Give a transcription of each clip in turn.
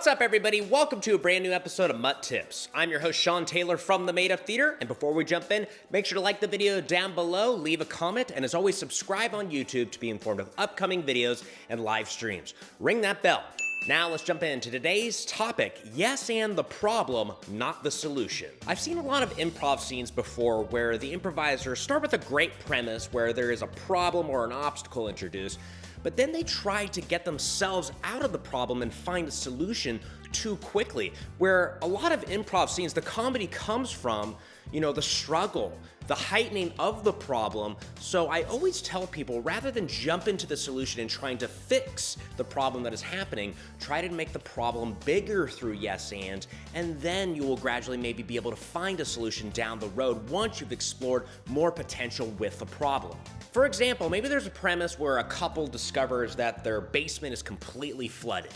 What's up, everybody? Welcome to a brand new episode of MUT Tips. I'm your host, Sean Taylor from the Made Up Theater, and before we jump in, make sure to like the video down below, leave a comment, and as always, subscribe on YouTube to be informed of upcoming videos and live streams. Ring that bell. Now let's jump into today's topic, yes and the problem, not the solution. I've seen a lot of improv scenes before where the improvisers start with a great premise where there is a problem or an obstacle introduced, but then they try to get themselves out of the problem and find a solution too quickly. Where a lot of improv scenes, the comedy comes from, the struggle, the heightening of the problem. So I always tell people, rather than jump into the solution and trying to fix the problem that is happening, try to make the problem bigger through yes and then you will gradually maybe be able to find a solution down the road once you've explored more potential with the problem. For example, maybe there's a premise where a couple discovers that their basement is completely flooded.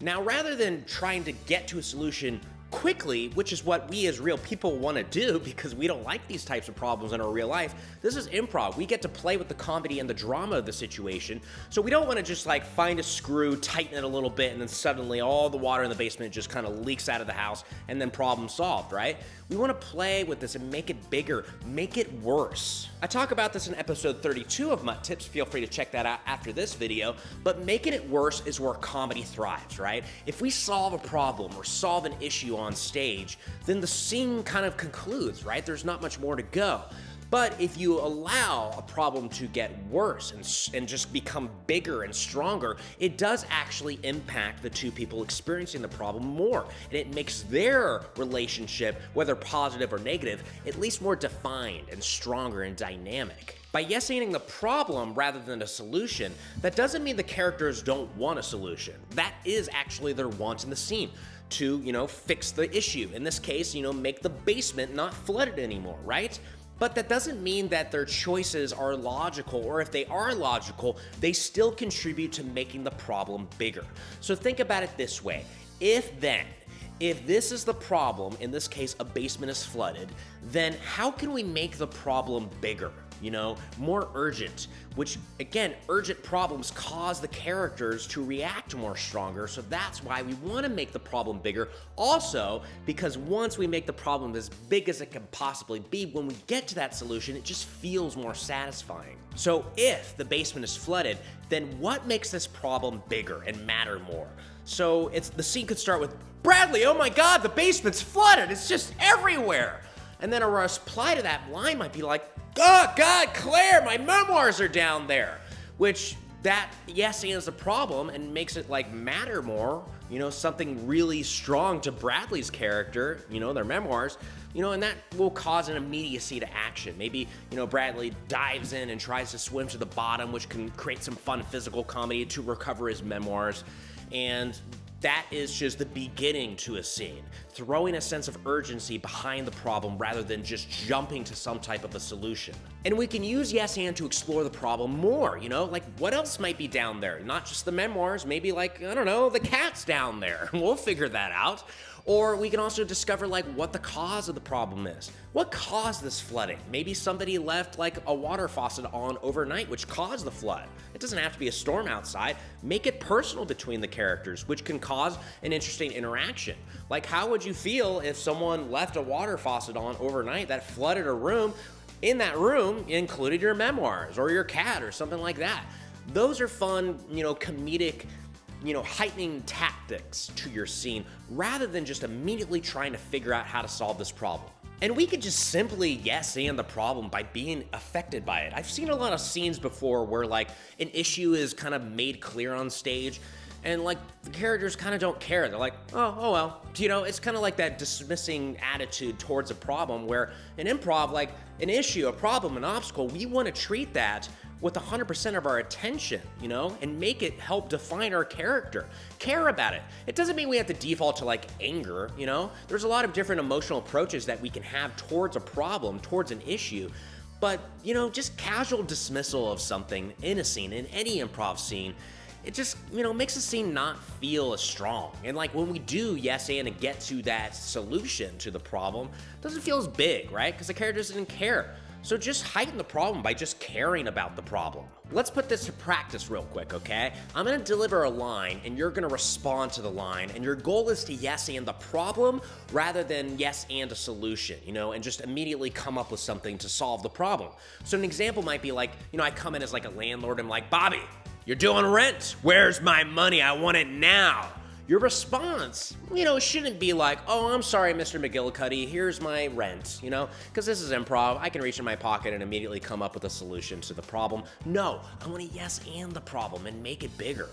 Now, rather than trying to get to a solution quickly, which is what we as real people want to do because we don't like these types of problems in our real life, this is improv. We get to play with the comedy and the drama of the situation. So we don't want to just find a screw, tighten it a little bit, and then suddenly all the water in the basement just kind of leaks out of the house and then problem solved, right? We want to play with this and make it bigger, make it worse. I talk about this in episode 32 of MUT Tips. Feel free to check that out after this video. But making it worse is where comedy thrives, right? If we solve a problem or solve an issue on stage, then the scene kind of concludes, right? There's not much more to go. But if you allow a problem to get worse and just become bigger and stronger, it does actually impact the two people experiencing the problem more. And it makes their relationship, whether positive or negative, at least more defined and stronger and dynamic. By yes-anding the problem rather than a solution, that doesn't mean the characters don't want a solution. That is actually their want in the scene. To, fix the issue. In this case, make the basement not flooded anymore, right? But that doesn't mean that their choices are logical, or if they are logical, they still contribute to making the problem bigger. So think about it this way. If this is the problem, in this case, a basement is flooded, then how can we make the problem bigger? More urgent, which again, urgent problems cause the characters to react more stronger. So that's why we want to make the problem bigger. Also, because once we make the problem as big as it can possibly be, when we get to that solution, it just feels more satisfying. So if the basement is flooded, then what makes this problem bigger and matter more? So the scene could start with, Bradley, oh my God, the basement's flooded. It's just everywhere. And then a reply to that line might be like, oh God, Claire, my memoirs are down there. Which that yes-ands the problem and makes it matter more, something really strong to Bradley's character, their memoirs, and that will cause an immediacy to action. Maybe, Bradley dives in and tries to swim to the bottom, which can create some fun physical comedy to recover his memoirs. And that is just the beginning to a scene, throwing a sense of urgency behind the problem rather than just jumping to some type of a solution. And we can use yes and to explore the problem more, what else might be down there? Not just the memoirs, maybe I don't know, the cat's down there. We'll figure that out. Or we can also discover what the cause of the problem is. What caused this flooding? Maybe somebody left a water faucet on overnight, which caused the flood. It doesn't have to be a storm outside. Make it personal between the characters, which can cause an interesting interaction. How would you feel if someone left a water faucet on overnight that flooded a room? In that room included your memoirs or your cat or something like that. Those are fun, comedic heightening tactics to your scene rather than just immediately trying to figure out how to solve this problem. And we could just simply yes-and the problem by being affected by it. I've seen a lot of scenes before where an issue is kind of made clear on stage and the characters kind of don't care. They're like, oh well. It's kind of like that dismissing attitude towards a problem where in improv, an issue, a problem, an obstacle, we want to treat that with 100% of our attention, and make it help define our character. Care about it. It doesn't mean we have to default to anger, There's a lot of different emotional approaches that we can have towards a problem, towards an issue. But, just casual dismissal of something in a scene, in any improv scene, it just, makes the scene not feel as strong. And when we do yes and get to that solution to the problem, it doesn't feel as big, right? Because the characters didn't care. So just heighten the problem by just caring about the problem. let's put this to practice real quick, okay? I'm gonna deliver a line and you're gonna respond to the line, and your goal is to yes and the problem rather than yes and a solution, and just immediately come up with something to solve the problem. So an example might be like, I come in as like a landlord and I'm like, Bobby, you're doing rent. Where's my money? I want it now. Your response, shouldn't be like, oh, I'm sorry, Mr. McGillicuddy, here's my rent, because this is improv. I can reach in my pocket and immediately come up with a solution to the problem. No, I want to yes and the problem and make it bigger,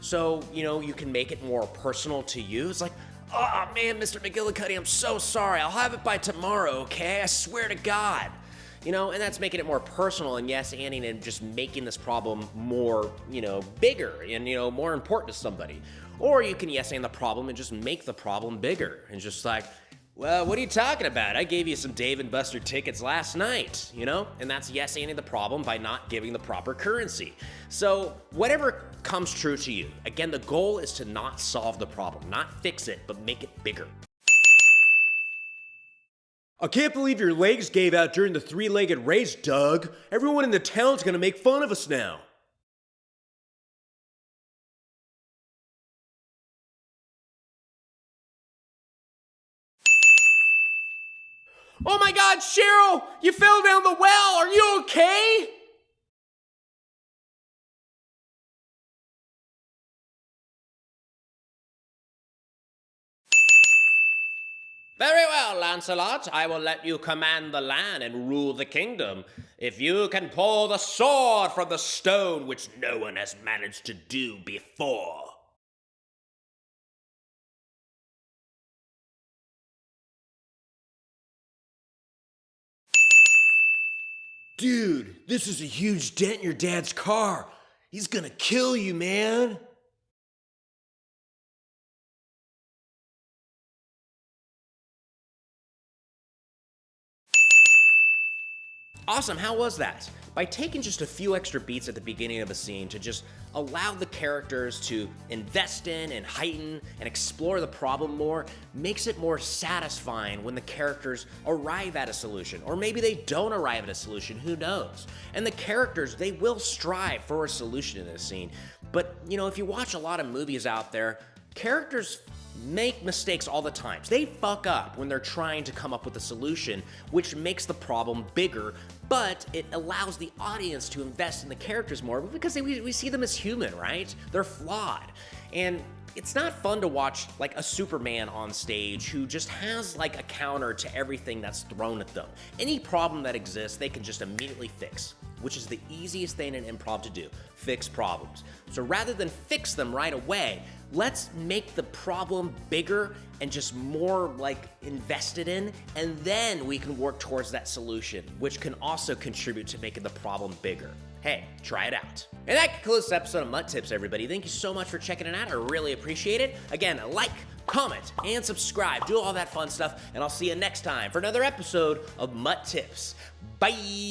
So, you can make it more personal to you. It's like, oh man, Mr. McGillicuddy, I'm so sorry. I'll have it by tomorrow, okay? I swear to God. And that's making it more personal and yes-anding and just making this problem more, bigger and, more important to somebody. Or you can yes-and the problem and just make the problem bigger and just like, well, what are you talking about? I gave you some Dave & Buster tickets last night, And that's yes-anding the problem by not giving the proper currency. So whatever comes true to you, again, the goal is to not solve the problem, not fix it, but make it bigger. I can't believe your legs gave out during the three-legged race, Doug. Everyone in the town's gonna make fun of us now. Oh my God, Cheryl! You fell down the well! Are you okay? Very well, Lancelot. I will let you command the land and rule the kingdom, if you can pull the sword from the stone, which no one has managed to do before. Dude, this is a huge dent in your dad's car. He's gonna kill you, man. Awesome, how was that? By taking just a few extra beats at the beginning of a scene to just allow the characters to invest in and heighten and explore the problem more, makes it more satisfying when the characters arrive at a solution. Or maybe they don't arrive at a solution, who knows? And the characters, they will strive for a solution in this scene. But, if you watch a lot of movies out there, characters make mistakes all the time. They fuck up when they're trying to come up with a solution, which makes the problem bigger, but it allows the audience to invest in the characters more because we see them as human, right? They're flawed. And it's not fun to watch like a Superman on stage who just has like a counter to everything that's thrown at them. Any problem that exists, they can just immediately fix, which is the easiest thing in improv to do, fix problems. So rather than fix them right away, let's make the problem bigger and just more like invested in, and then we can work towards that solution, which can also contribute to making the problem bigger. Hey, try it out. And that concludes this episode of MUT Tips, everybody. Thank you so much for checking it out. I really appreciate it. Again, like, comment, and subscribe. Do all that fun stuff, and I'll see you next time for another episode of MUT Tips. Bye!